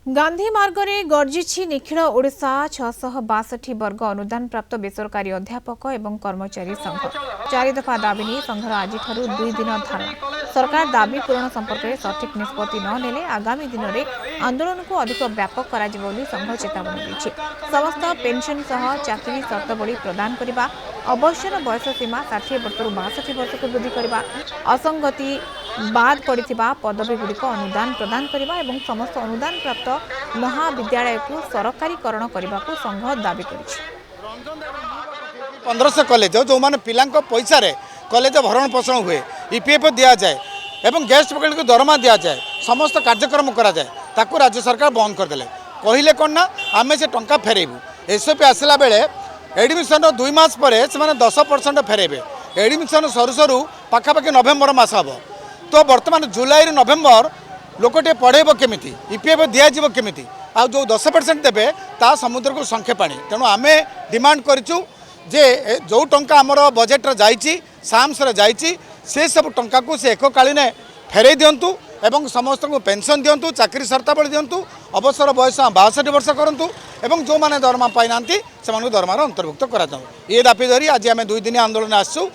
गांधी मार्गरे गर्जिछि निखिल ओडिशा 662 वर्ग अनुदान प्राप्त बेसरकारी अध्यापक एवं कर्मचारी संघ 4 दफा दाबी नहीं संघर आज 2 दिन धारणा सरकार दाबी पूरण संपर्क में सठिक निष्पत्ति न नेले आगामी दिन में आंदोलन को अधिक व्यापक करा जिवो बोली संघ चेतावनी देछि। समस्त पेंशन सह चाकरी शर्तावली प्रदान करबा अवसर बयस सीमा 60 वर्षରୁ 62 वर्ष को वृद्धि करबा असंगति बाद पड़िथिबा पदवी गुड़िक अनुदान प्रदान करबा एवं समस्त अनुदान प्राप्त महाविद्यालय को सरकारीकरण करने को संघ दाबी करिछि। 1500 कॉलेज जो माने पिला पैसा रे कॉलेज भरण पोषण हुए ईपीएफ दिया जाए एवं गेस्ट फैकल्टी को दरमा दिया जाए समस्त कार्यक्रम करा जाए ताकू राज्य सरकार बंद करदेले कहले कौन ना आम से टंका फेरेबू एसओपी आसला बेले एडमिशन 2 मास पर से 10% फेरेबे एडमिशन सरू सरू पाखापाखि नवेम्बर मास हम तो बर्तमान जुलाई नवेम्बर लोकटे पढ़ेब केमिति ईपीएफ दिज्व केमिति आ जो 10% देवे ता समुद्र को संखे पानी तेणु आम डिमांड करूँ जे जो टंका आमर बजेट जाइए साम्स जाइए से सब टंका को से एककालीन फेरई दिंतु एवं समस्त को पेंशन दिंतु चाकरी शर्तावली दिंतु अवसर बयस 62 वर्ष करूँ एवं जो मैंने दरमा पाई ना से दरमार अंतर्भुक्त करा ये दाबी धरी आज आम 2 दिन आंदोलन आसू